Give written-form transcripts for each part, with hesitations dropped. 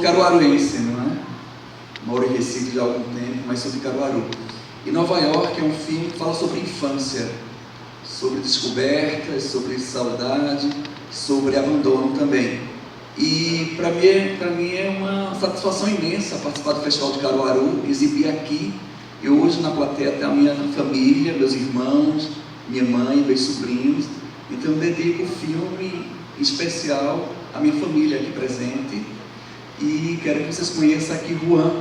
caruaruense, não é? Moro em Recife já há algum tempo, mas sou de Caruaru. E Nova York é um filme que fala sobre infância, sobre descobertas, sobre saudade, sobre abandono também. E para mim é uma satisfação imensa participar do Festival de Caruaru, exibir aqui. E hoje na plateia tem a minha família, meus irmãos, minha mãe, meus sobrinhos. Então eu dedico o filme em especial à minha família aqui presente. E quero que vocês conheçam aqui Juan,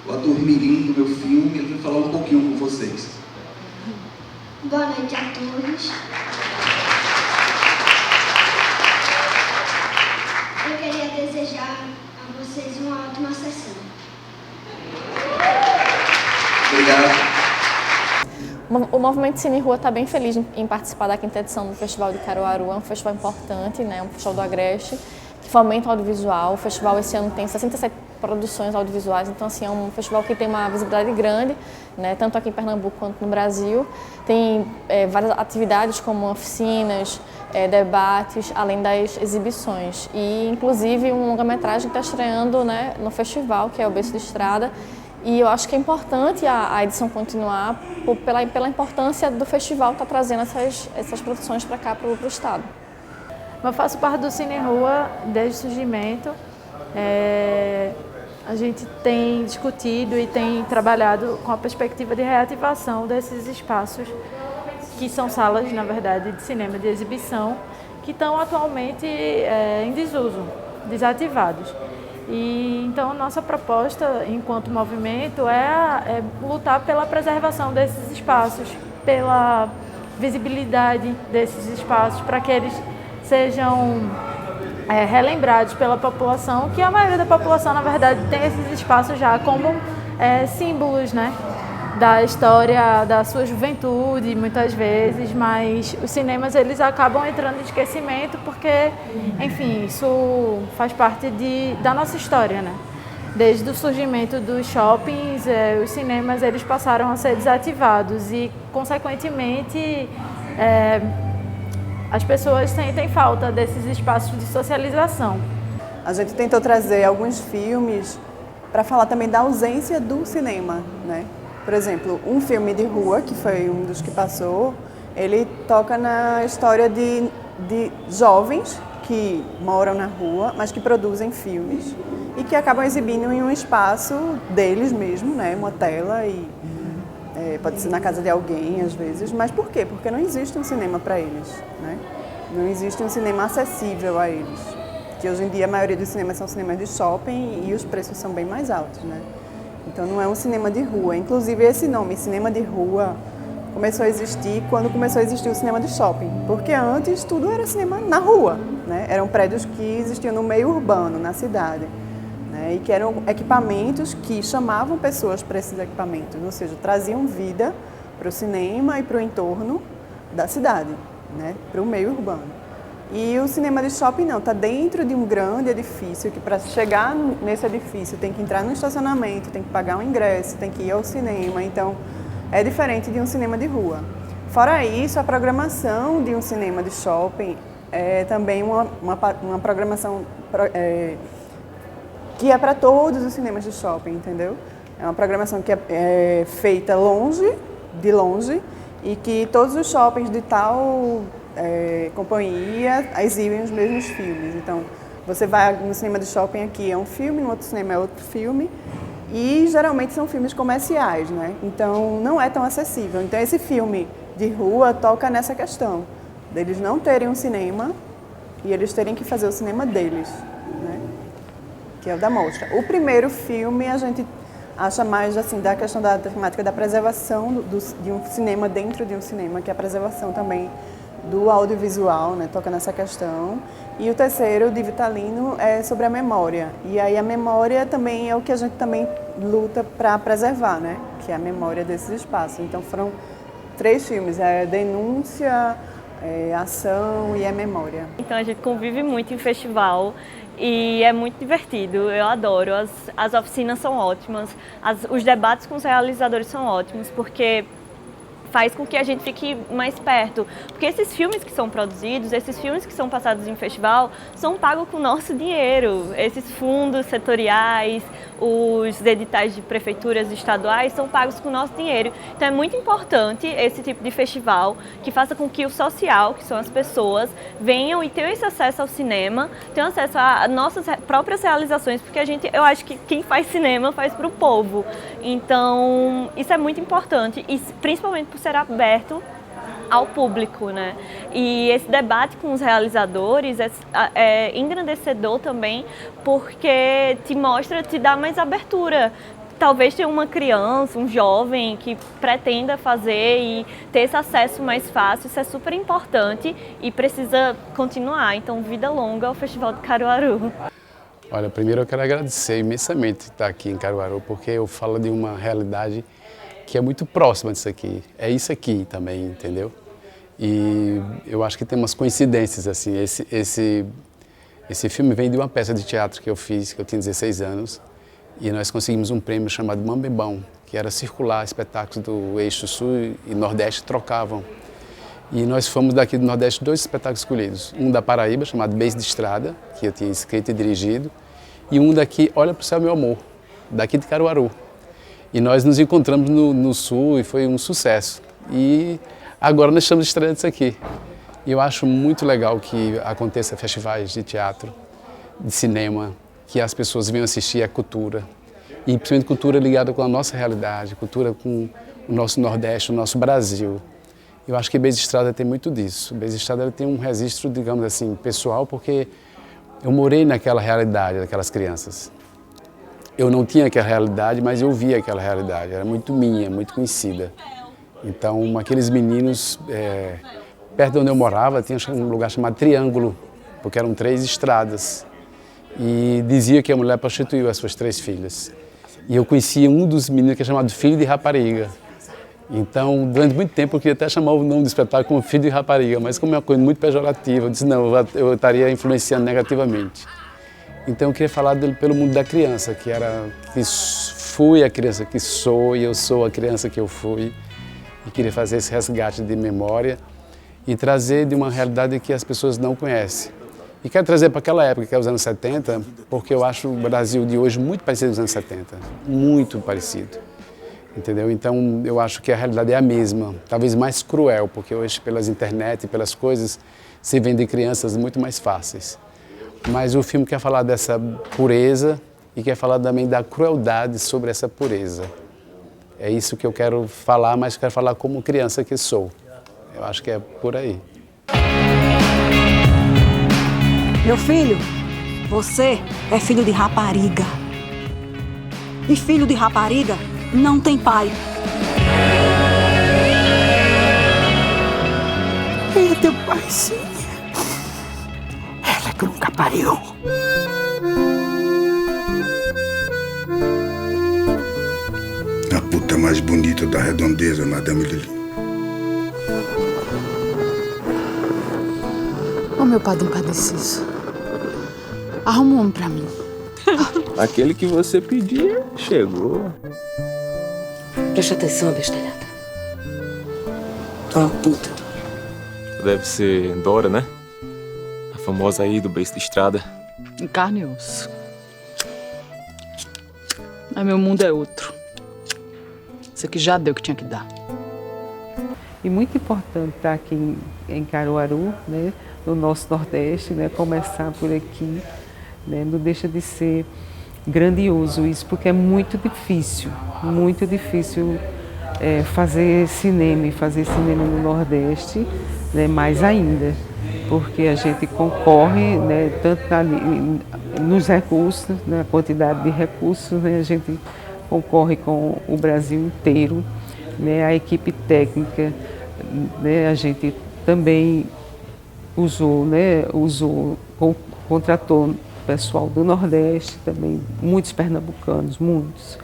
o ator mirim do meu filme. Ele vai falar um pouquinho com vocês. Boa noite a todos. Eu queria desejar a vocês uma ótima sessão. Obrigado. O Movimento Cine Rua está bem feliz em participar da 5ª edição do Festival de Caruaru. É um festival importante, né? Um festival do Agreste, que fomenta o audiovisual. O festival esse ano tem 67 produções audiovisuais, então assim, é um festival que tem uma visibilidade grande, né? Tanto aqui em Pernambuco quanto no Brasil. Tem várias atividades como oficinas, debates, além das exibições. E inclusive um longa-metragem que está estreando, né, no festival, que é o Beco de Estrada. E eu acho que é importante a edição continuar pela importância do festival estar trazendo essas produções para cá, para o estado. Eu faço parte do Cine Rua desde o surgimento. A gente tem discutido e tem trabalhado com a perspectiva de reativação desses espaços, que são salas, na verdade, de cinema de exibição, que estão atualmente em desuso, desativados. E então, nossa proposta, enquanto movimento, é lutar pela preservação desses espaços, pela visibilidade desses espaços, para que eles sejam relembrados pela população, que a maioria da população, na verdade, tem esses espaços já como símbolos, né, da história da sua juventude, muitas vezes, mas os cinemas eles acabam entrando em esquecimento porque, enfim, isso faz parte da nossa história, né? Desde o surgimento dos shoppings, os cinemas eles passaram a ser desativados e, consequentemente, as pessoas sentem falta desses espaços de socialização. A gente tentou trazer alguns filmes para falar também da ausência do cinema, né? Por exemplo, um filme de rua, que foi um dos que passou, ele toca na história de jovens que moram na rua, mas que produzem filmes e que acabam exibindo em um espaço deles mesmo, né? Uma tela e pode ser na casa de alguém às vezes, mas por quê? Porque não existe um cinema para eles, né? Não existe um cinema acessível a eles, que hoje em dia a maioria dos cinemas são cinemas de shopping e os preços são bem mais altos, né? Então não é um cinema de rua. Inclusive esse nome, cinema de rua, começou a existir quando começou a existir o cinema de shopping. Porque antes tudo era cinema na rua, né? Eram prédios que existiam no meio urbano, na cidade, né? E que eram equipamentos que chamavam pessoas para esses equipamentos, ou seja, traziam vida para o cinema e para o entorno da cidade, né? Para o meio urbano. E o cinema de shopping não, está dentro de um grande edifício que para chegar nesse edifício tem que entrar no estacionamento, tem que pagar um ingresso, tem que ir ao cinema, então é diferente de um cinema de rua. Fora isso, a programação de um cinema de shopping é também uma programação que é para todos os cinemas de shopping, entendeu? É uma programação que é feita de longe, e que todos os shoppings de tal companhia exibem os mesmos filmes. Então, você vai no cinema de shopping aqui, é um filme, no outro cinema é outro filme, e geralmente são filmes comerciais, né? Então, não é tão acessível. Então, esse filme de rua toca nessa questão, deles não terem um cinema e eles terem que fazer o cinema deles, né? Que é o da mostra. O primeiro filme, a gente acha mais assim, da questão da temática da preservação de um cinema dentro de um cinema, que é a preservação também do audiovisual, né, toca nessa questão. E o terceiro, de Vitalino, é sobre a memória. E aí a memória também é o que a gente também luta para preservar, né, que é a memória desses espaços. Então foram 3 filmes, a denúncia, a ação e a memória. Então a gente convive muito em festival e é muito divertido, eu adoro. As oficinas são ótimas, os debates com os realizadores são ótimos, porque faz com que a gente fique mais perto. Porque esses filmes que são produzidos, esses filmes que são passados em festival, são pagos com o nosso dinheiro. Esses fundos setoriais, os editais de prefeituras estaduais são pagos com o nosso dinheiro. Então é muito importante esse tipo de festival que faça com que o social, que são as pessoas, venham e tenham esse acesso ao cinema, tenham acesso a nossas próprias realizações, porque eu acho que quem faz cinema faz para o povo. Então isso é muito importante, e principalmente por ser aberto ao público, né? E esse debate com os realizadores é engrandecedor também, porque te dá mais abertura. Talvez tenha uma criança, um jovem que pretenda fazer e ter esse acesso mais fácil, isso é super importante e precisa continuar. Então, vida longa ao Festival de Caruaru. Olha, primeiro eu quero agradecer imensamente estar aqui em Caruaru, porque eu falo de uma realidade que é muito próxima disso aqui. É isso aqui também, entendeu? E eu acho que tem umas coincidências, assim. Esse filme vem de uma peça de teatro que eu fiz, que eu tinha 16 anos, e nós conseguimos um prêmio chamado Mambembão, que era circular, espetáculos do eixo sul e nordeste trocavam. E nós fomos daqui do Nordeste 2 espetáculos escolhidos. Um da Paraíba, chamado Beijo de Estrada, que eu tinha escrito e dirigido, e um daqui, Olha pro Céu, Meu Amor, daqui de Caruaru. E nós nos encontramos no Sul e foi um sucesso. E agora nós estamos estreando isso aqui. E eu acho muito legal que aconteça festivais de teatro, de cinema, que as pessoas venham assistir a cultura. E principalmente cultura ligada com a nossa realidade, cultura com o nosso Nordeste, o nosso Brasil. Eu acho que Beijo de Estrada tem muito disso. Beijo de Estrada tem um registro, digamos assim, pessoal, porque eu morei naquela realidade daquelas crianças. Eu não tinha aquela realidade, mas eu via aquela realidade. Era muito minha, muito conhecida. Então, aqueles meninos, perto de onde eu morava, tinha um lugar chamado Triângulo, porque eram 3 estradas. E dizia que a mulher prostituiu as suas 3 filhas. E eu conhecia um dos meninos que é chamado Filho de Rapariga. Então, durante muito tempo, eu queria até chamar o nome do espetáculo como Filho de Rapariga, mas como é uma coisa muito pejorativa, eu disse, não, eu estaria influenciando negativamente. Então eu queria falar pelo mundo da criança, que fui a criança que sou e eu sou a criança que eu fui. E queria fazer esse resgate de memória e trazer de uma realidade que as pessoas não conhecem. E quero trazer para aquela época, que é os anos 70, porque eu acho o Brasil de hoje muito parecido com os anos 70, muito parecido. Entendeu? Então eu acho que a realidade é a mesma, talvez mais cruel, porque hoje pelas internet e pelas coisas se vende crianças muito mais fáceis. Mas o filme quer falar dessa pureza e quer falar também da crueldade sobre essa pureza. É isso que eu quero falar, mas quero falar como criança que sou. Eu acho que é por aí. Meu filho, você é filho de rapariga. E filho de rapariga não tem pai. Ele é teu pai, sim. Ela que nunca pariu. A puta mais bonita da redondeza, Madame Lili. Ô, meu padrinho padecido, arruma um homem pra mim. Aquele que você pedia chegou. Presta atenção, bestalhada. Tu é uma puta. Deve ser Dora, né? A famosa aí do Beijo de Estrada. Em carne e osso. Mas meu mundo é outro. Isso aqui já deu o que tinha que dar. E muito importante estar aqui em Caruaru, né, no nosso Nordeste, né, começar por aqui, né, não deixa de ser grandioso isso, porque é muito difícil fazer cinema e fazer cinema no Nordeste, né, mais ainda, porque a gente concorre, né, tanto nos recursos, na quantidade de recursos, né, a gente concorre com o Brasil inteiro, né, a equipe técnica, né, a gente também contratou pessoal do Nordeste também, muitos pernambucanos, muitos.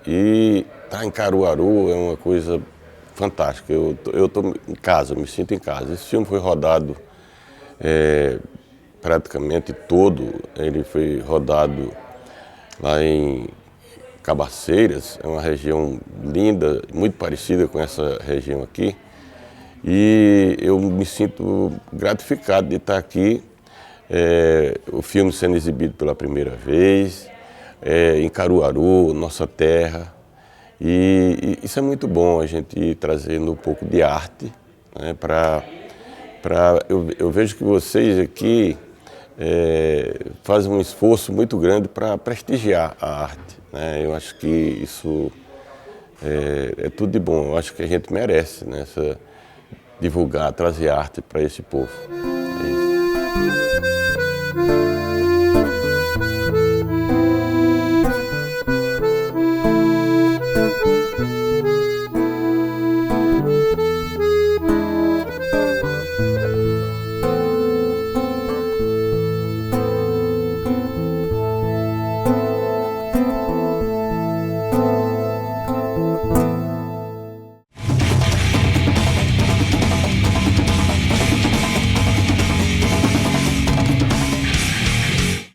E estar em Caruaru é uma coisa fantástica. Eu estou em casa, me sinto em casa. Esse filme foi rodado praticamente todo, ele foi rodado lá em Cabaceiras, é uma região linda, muito parecida com essa região aqui. E eu me sinto gratificado de estar aqui, o filme sendo exibido pela primeira vez, em Caruaru, nossa terra. E isso é muito bom, a gente trazendo um pouco de arte, né, eu vejo que vocês aqui fazem um esforço muito grande para prestigiar a arte, né? Eu acho que isso é tudo de bom, eu acho que a gente merece, né, divulgar, trazer arte para esse povo. É isso.